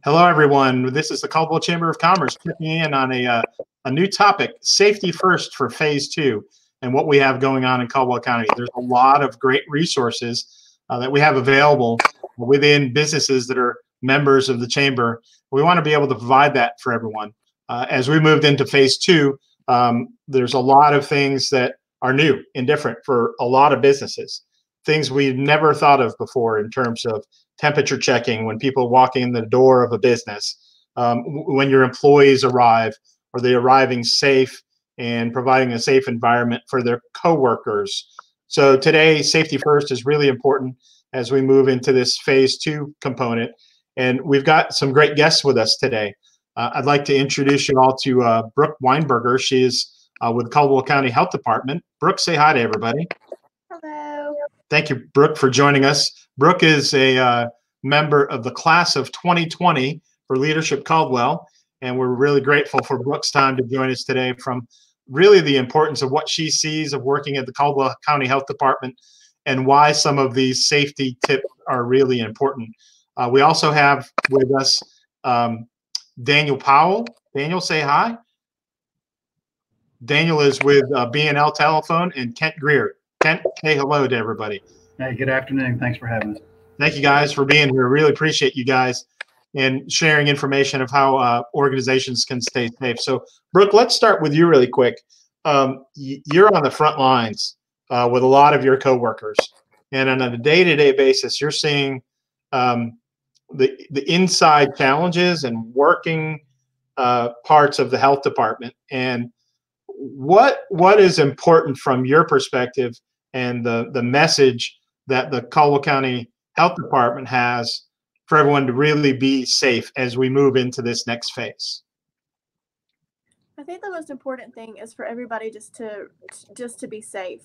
Hello, everyone. This is the Caldwell Chamber of Commerce checking in on a new topic, safety first for phase 2, and what we have going on in Caldwell County. There's a lot of great resources that we have available within businesses that are members of the chamber. We want to be able to provide that for everyone. As we moved into phase 2, there's a lot of things that are new and different for a lot of businesses. Things we've never thought of before in terms of temperature checking when people walk in the door of a business, when your employees arrive, are they arriving safe and providing a safe environment for their coworkers. So today, safety first is really important as we move into this phase 2 component. And we've got some great guests with us today. I'd like to introduce you all to Brooke Winebarger. She is with Caldwell County Health Department. Brooke, say hi to everybody. Hello. Thank you, Brooke, for joining us. Brooke is a member of the class of 2020 for Leadership Caldwell, and we're really grateful for Brooke's time to join us today from really the importance of what she sees of working at the Caldwell County Health Department and why some of these safety tips are really important. We also have with us Daniel Powell. Daniel, say hi. Daniel is with B&L Telephone, and Kent Greer. Kent, say hello to everybody. Hey, good afternoon. Thanks for having us. Thank you guys for being here. Really appreciate you guys and sharing information of how organizations can stay safe. So, Brooke, let's start with you really quick. You're on the front lines with a lot of your coworkers, and on a day-to-day basis, you're seeing the inside challenges and working parts of the health department. And what is important from your perspective and the message that the Caldwell County Health Department has for everyone to really be safe as we move into this next phase? I think the most important thing is for everybody just to be safe.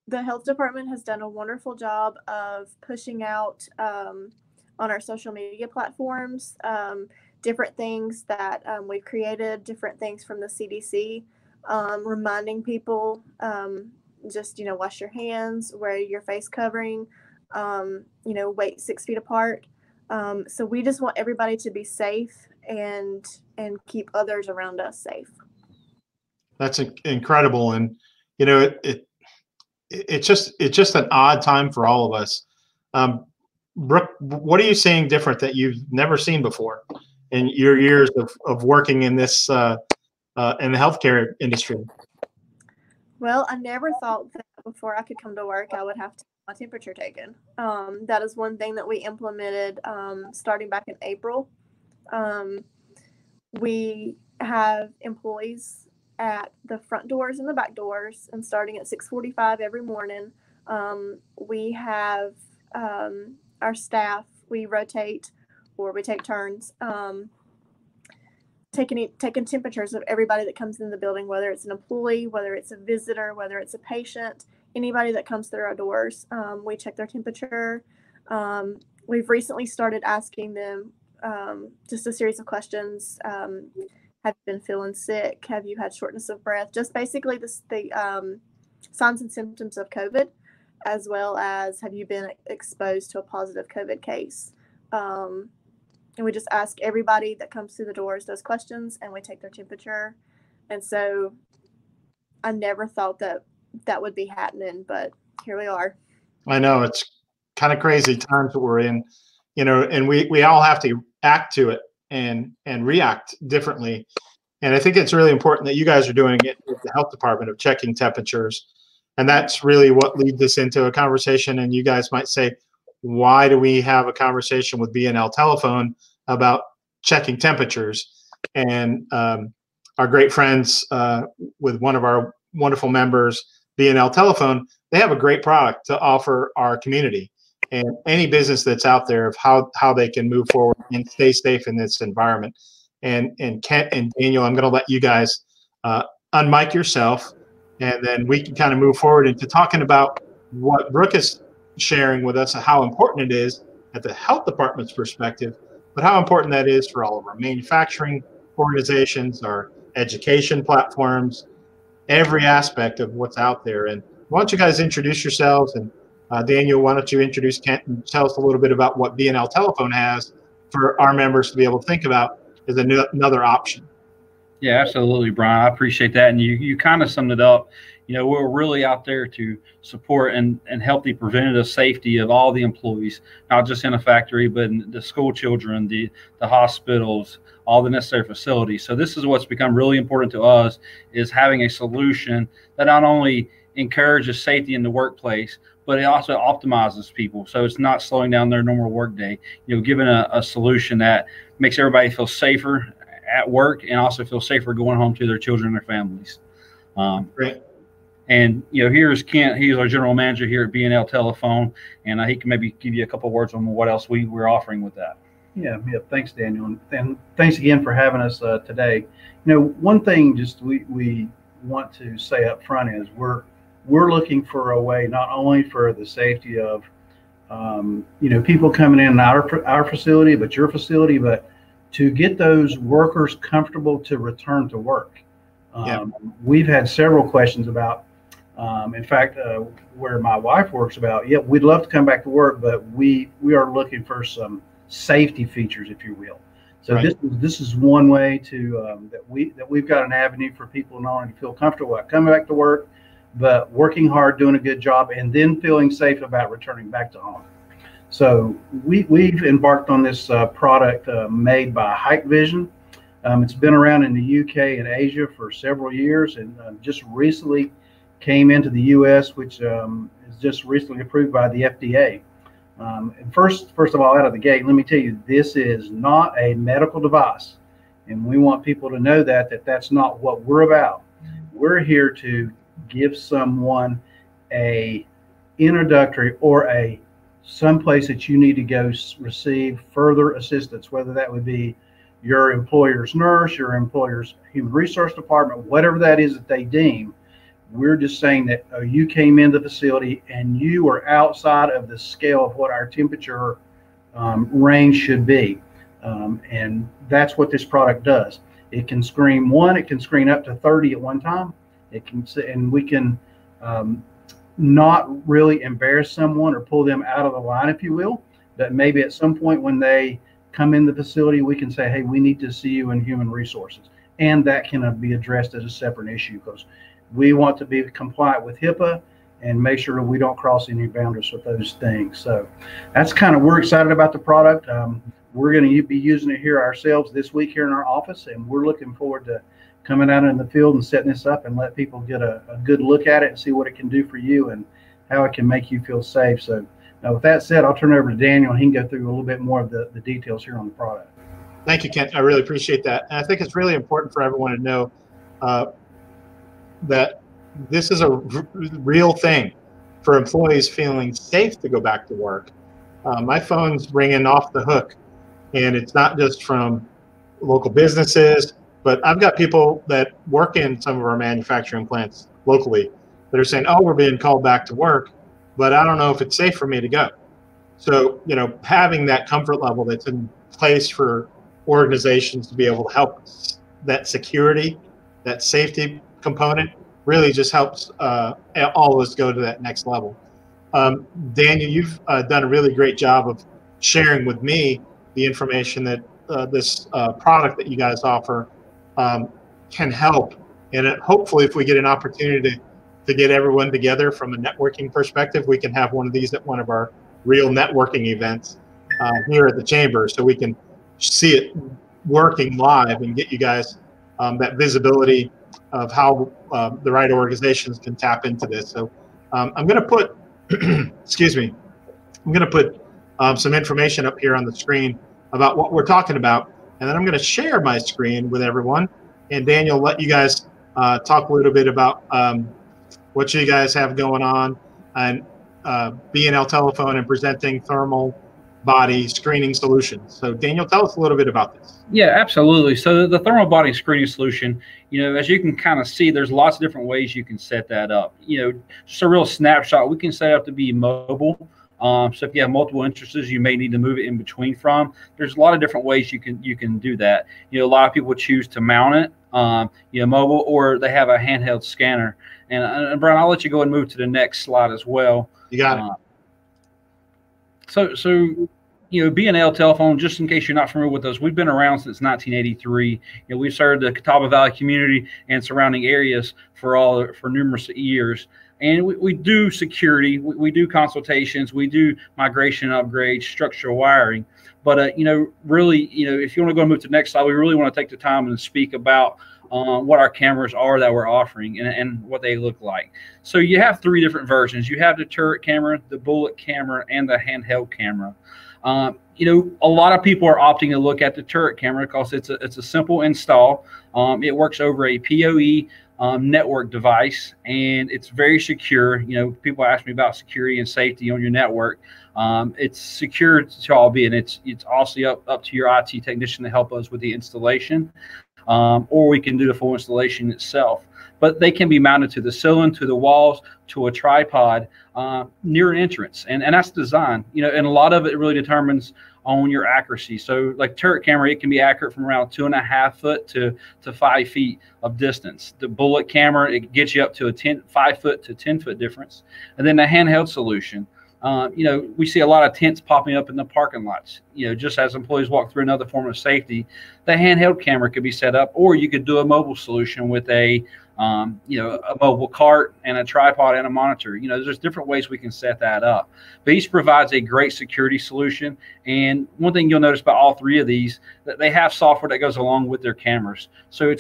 The health department has done a wonderful job of pushing out on our social media platforms different things that we've created, different things from the CDC, reminding people just, wash your hands, wear your face covering, wait 6 feet apart. So we just want everybody to be safe and keep others around us safe. That's incredible. And, it's just an odd time for all of us. Brooke, what are you seeing different that you've never seen before in your years of working in this, in the healthcare industry? Well, I never thought that before I could come to work, I would have to have my temperature taken. That is one thing that we implemented starting back in April. We have employees at the front doors and the back doors, and starting at 6:45 every morning, we have our staff, we rotate or we take turns taking temperatures of everybody that comes in the building, whether it's an employee, whether it's a visitor, whether it's a patient, anybody that comes through our doors. We check their temperature. We've recently started asking them just a series of questions. Have you been feeling sick? Have you had shortness of breath? Just basically the signs and symptoms of COVID, as well as have you been exposed to a positive COVID case? And we just ask everybody that comes through the doors those questions, and we take their temperature. And so I never thought that would be happening, but here we are. I know it's kind of crazy times that we're in, and we all have to act to it and react differently. And I think it's really important that you guys are doing it with the health department of checking temperatures. And that's really what leads us into a conversation. And you guys might say, why do we have a conversation with B&L Telephone about checking temperatures? And our great friends with one of our wonderful members, B&L Telephone, they have a great product to offer our community and any business that's out there of how they can move forward and stay safe in this environment. And Kent and Daniel, I'm going to let you guys unmic yourself, and then we can kind of move forward into talking about what Brooke is sharing with us, how important it is at the health department's perspective, but how important that is for all of our manufacturing organizations, our education platforms, every aspect of what's out there. And why don't you guys introduce yourselves and Daniel, why don't you introduce Kent and tell us a little bit about what B&L Telephone has for our members to be able to think about as another option. Yeah, absolutely, Brian. I appreciate that. And you kind of summed it up. We're really out there to support and help the preventative safety of all the employees, not just in a factory, but in the school children, the hospitals, all the necessary facilities. So this is what's become really important to us, is having a solution that not only encourages safety in the workplace, but it also optimizes people. So it's not slowing down their normal workday, giving a solution that makes everybody feel safer at work and also feel safer going home to their children and their families. Great. And here's Kent. He's our general manager here at B&L Telephone, and he can maybe give you a couple of words on what else we're offering with that. Yeah. Thanks, Daniel, and thanks again for having us today. One thing just we want to say up front is we're looking for a way not only for the safety of people coming in our facility, but your facility, but to get those workers comfortable to return to work. We've had several questions about, in fact, where my wife works about, we'd love to come back to work, but we are looking for some safety features, if you will. So right. This is one way to that we've got an avenue for people not only to feel comfortable about coming back to work, but working hard, doing a good job, and then feeling safe about returning back to home. So we've embarked on this product made by Hike Vision. It's been around in the UK and Asia for several years, and just recently came into the US, which is just recently approved by the FDA. And first of all, out of the gate, let me tell you, this is not a medical device, and we want people to know that's not what we're about. We're here to give someone a introductory or someplace that you need to go receive further assistance, whether that would be your employer's nurse, your employer's human resource department, whatever that is that they deem. We're just saying that you came into the facility and you are outside of the scale of what our temperature range should be. And that's what this product does. It can screen it can screen up to 30 at one time. And we can not really embarrass someone or pull them out of the line, if you will, but maybe at some point when they come in the facility, we can say, hey, we need to see you in human resources. And that can be addressed as a separate issue, because we want to be compliant with HIPAA and make sure that we don't cross any boundaries with those things. So that's we're excited about the product. We're going to be using it here ourselves this week here in our office, and we're looking forward to coming out in the field and setting this up and let people get a good look at it and see what it can do for you and how it can make you feel safe. So with that said, I'll turn it over to Daniel, and he can go through a little bit more of the details here on the product. Thank you, Kent. I really appreciate that. And I think it's really important for everyone to know that this is a real thing for employees feeling safe to go back to work. My phone's ringing off the hook, and it's not just from local businesses, but I've got people that work in some of our manufacturing plants locally that are saying, oh, we're being called back to work, but I don't know if it's safe for me to go. So, having that comfort level that's in place for organizations to be able to help that security, that safety component, really just helps all of us go to that next level. Daniel, you've done a really great job of sharing with me the information that this product that you guys offer can help. And hopefully, if we get an opportunity to get everyone together from a networking perspective, we can have one of these at one of our real networking events here at the chamber, so we can see it working live and get you guys that visibility of how the right organizations can tap into this. So I'm going to put, excuse me, I'm going to put some information up here on the screen about what we're talking about, and then I'm going to share my screen with everyone. And Daniel, let you guys talk a little bit about what you guys have going on and B&L Telephone and presenting thermal body screening solutions. So Daniel, tell us a little bit about this. Yeah, absolutely. So the thermal body screening solution, as you can kind of see, there's lots of different ways you can set that up. Just a real snapshot, we can set it up to be mobile. So if you have multiple instances, you may need to move it in between from. There's a lot of different ways you can do that. A lot of people choose to mount it, mobile, or they have a handheld scanner. And Brian, I'll let you go and move to the next slide as well. You got it. B&L Telephone, just in case you're not familiar with us, we've been around since 1983. We've served the Catawba Valley community and surrounding areas for numerous years. And we do security, we do consultations, we do migration upgrades, structural wiring. But, really, if you want to go and move to the next slide, we really want to take the time and speak about what our cameras are that we're offering and what they look like. So you have 3 different versions. You have the turret camera, the bullet camera, and the handheld camera. A lot of people are opting to look at the turret camera because it's a simple install. It works over a PoE network device, and it's very secure. People ask me about security and safety on your network. It's secure to all be, and it's also up to your IT technician to help us with the installation, or we can do the full installation itself. But they can be mounted to the ceiling, to the walls, to a tripod near an entrance, and that's design. And a lot of it really determines on your accuracy. So like turret camera, it can be accurate from around 2.5 foot to 5 feet of distance. The bullet camera, it gets you up to a 5 foot to 10 foot difference. And then the handheld solution, we see a lot of tents popping up in the parking lots. Just as employees walk through another form of safety, the handheld camera could be set up, or you could do a mobile solution with a mobile cart and a tripod and a monitor. There's different ways we can set that up. But each provides a great security solution. And one thing you'll notice about all 3 of these, that they have software that goes along with their cameras. So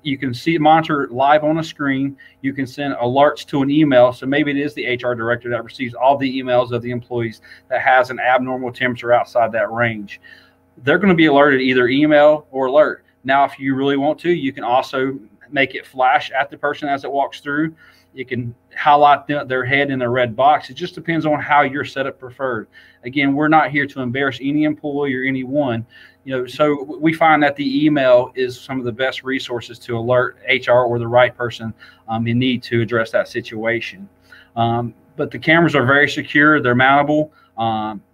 you can see monitor live on a screen. You can send alerts to an email. So maybe it is the HR director that receives all the emails of the employees that has an abnormal temperature outside that range. They're going to be alerted either email or alert. Now, if you really want to, you can also make it flash at the person as it walks through. You can highlight their head in a red box. It just depends on how your setup preferred. Again, we're not here to embarrass any employee or anyone. So we find that the email is some of the best resources to alert HR or the right person in need to address that situation. But the cameras are very secure. They're mountable.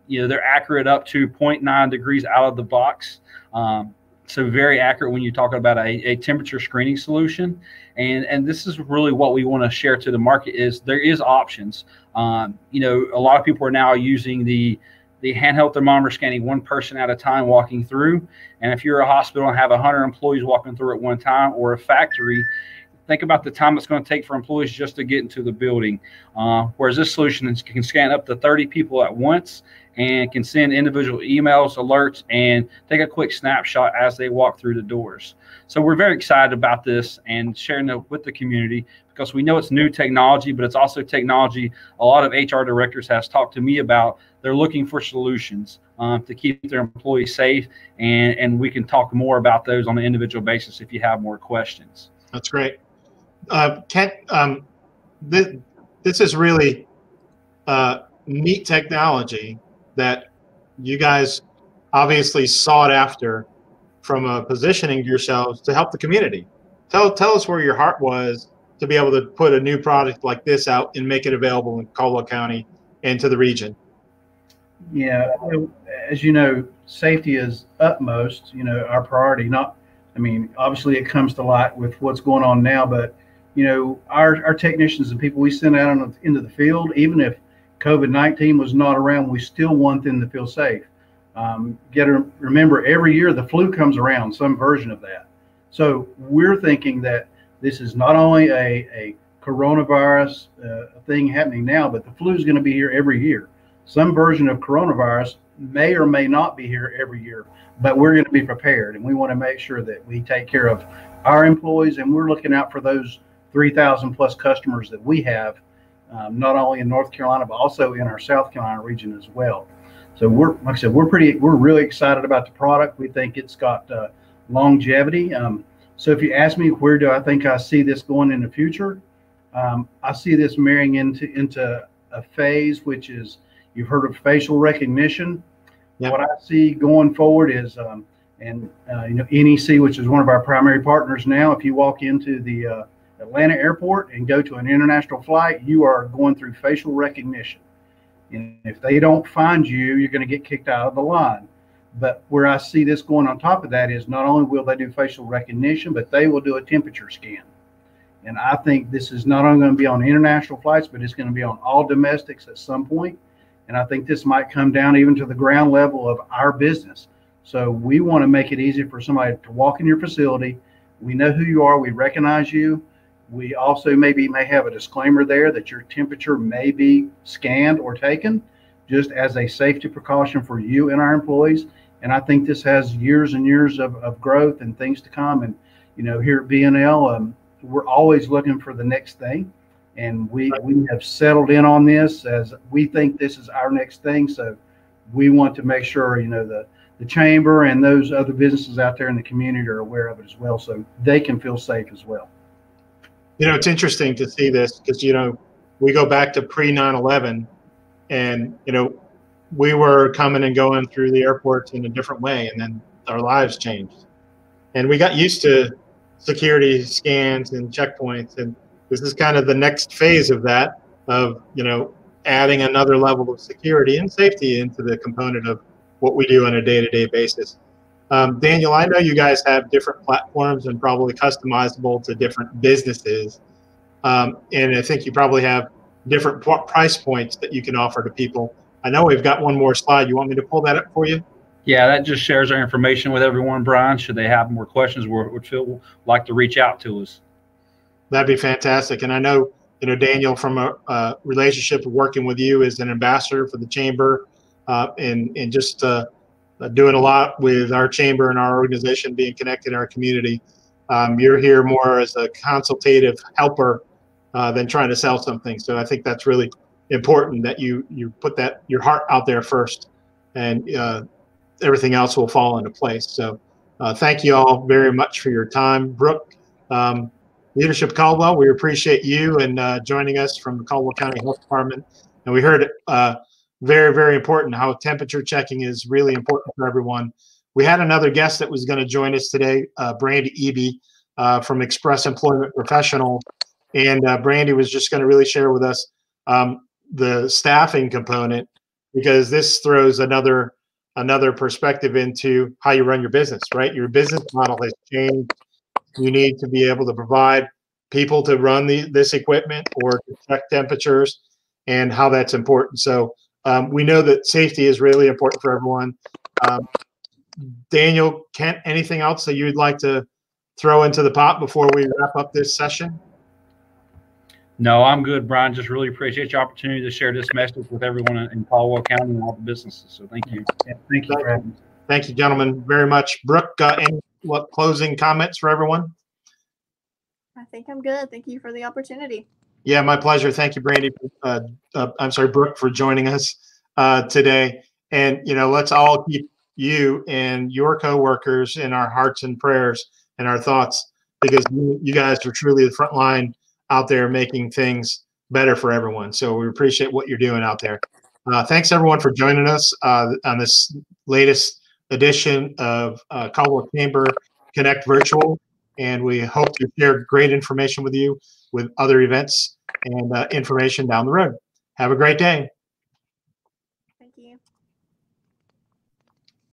They're accurate up to 0.9 degrees out of the box. So very accurate when you're talking about a temperature screening solution. And this is really what we want to share to the market is there is options. A lot of people are now using the handheld thermometer, scanning one person at a time walking through. And if you're a hospital and have 100 employees walking through at one time, or a factory, think about the time it's going to take for employees just to get into the building. Whereas this solution can scan up to 30 people at once and can send individual emails, alerts, and take a quick snapshot as they walk through the doors. So we're very excited about this and sharing it with the community because we know it's new technology, but it's also technology a lot of HR directors has talked to me about. They're looking for solutions to keep their employees safe, and we can talk more about those on an individual basis if you have more questions. That's great. Kent, this is really neat technology that you guys obviously sought after from positioning yourselves to help the community. Tell us where your heart was to be able to put a new product like this out and make it available in Caldwell County and to the region. Yeah, as you know, safety is utmost, our priority. Obviously it comes to light with what's going on now, but our technicians and people we send out into the field, even if COVID-19 was not around, we still want them to feel safe. Got to remember, every year the flu comes around, some version of that. So we're thinking that this is not only a coronavirus thing happening now, but the flu is going to be here every year. Some version of coronavirus may or may not be here every year, but we're going to be prepared, and we want to make sure that we take care of our employees, and we're looking out for those 3,000 plus customers that we have, not only in North Carolina, but also in our South Carolina region as well. So we're really excited about the product. We think it's got longevity. So if you ask me, where do I think I see this going in the future? I see this marrying into a phase, which is, you've heard of facial recognition. Yep. What I see going forward is, NEC, which is one of our primary partners now, if you walk into the Atlanta airport and go to an international flight, you are going through facial recognition. And if they don't find you, you're going to get kicked out of the line. But where I see this going on top of that is, not only will they do facial recognition, but they will do a temperature scan. And I think this is not only going to be on international flights, but it's going to be on all domestics at some point. And I think this might come down even to the ground level of our business. So we want to make it easy for somebody to walk in your facility. We know who you are. We recognize you. We also may have a disclaimer there that your temperature may be scanned or taken just as a safety precaution for you and our employees. And I think this has years and years of growth and things to come. And, you know, here at BNL, we're always looking for the next thing. And we have settled in on this as we think this is our next thing. So we want to make sure, you know, the chamber and those other businesses out there in the community are aware of it as well, so they can feel safe as well. You know, it's interesting to see this because, you know, we go back to pre 9/11 and, you know, we were coming and going through the airports in a different way, and then our lives changed. And we got used to security scans and checkpoints, and this is kind of the next phase of that, of, you know, adding another level of security and safety into the component of what we do on a day-to-day basis. Daniel, I know you guys have different platforms and probably customizable to different businesses. And I think you probably have different price points that you can offer to people. I know we've got one more slide. You want me to pull that up for you? Yeah, that just shares our information with everyone, Brian. Should they have more questions or would feel like to reach out to us? That'd be fantastic. And I know, you know, Daniel, from a relationship of working with you as an ambassador for the chamber, and just doing a lot with our chamber and our organization, being connected in our community. You're here more as a consultative helper than trying to sell something. So I think that's really important that you put that your heart out there first, and everything else will fall into place. So thank you all very much for your time. Brooke, Leadership Caldwell, we appreciate you and joining us from the Caldwell County Health Department. And we heard very, very important how temperature checking is really important for everyone. We had another guest that was going to join us today, Brandy Eby from Express Employment Professionals. And Brandy was just going to really share with us the staffing component, because this throws another perspective into how you run your business, right? Your business model has changed. You need to be able to provide people to run this equipment or to check temperatures, and how that's important. So we know that safety is really important for everyone. Daniel, Kent, anything else that you'd like to throw into the pot before we wrap up this session? No, I'm good, Brian. Just really appreciate your opportunity to share this message with everyone in Caldwell County and all the businesses. So thank you. Yeah, thank you for having me. Thank you, gentlemen, very much. Brooke, any closing comments for everyone? I think I'm good. Thank you for the opportunity. Yeah, my pleasure. Thank you, Brandy. I'm sorry, Brooke, for joining us today. And, you know, let's all keep you and your coworkers in our hearts and prayers and our thoughts, because you guys are truly the front line out there making things better for everyone. So we appreciate what you're doing out there. Thanks, everyone, for joining us on this latest edition of Caldwell Chamber Connect Virtual. And we hope to share great information with you with other events and information down the road. Have a great day.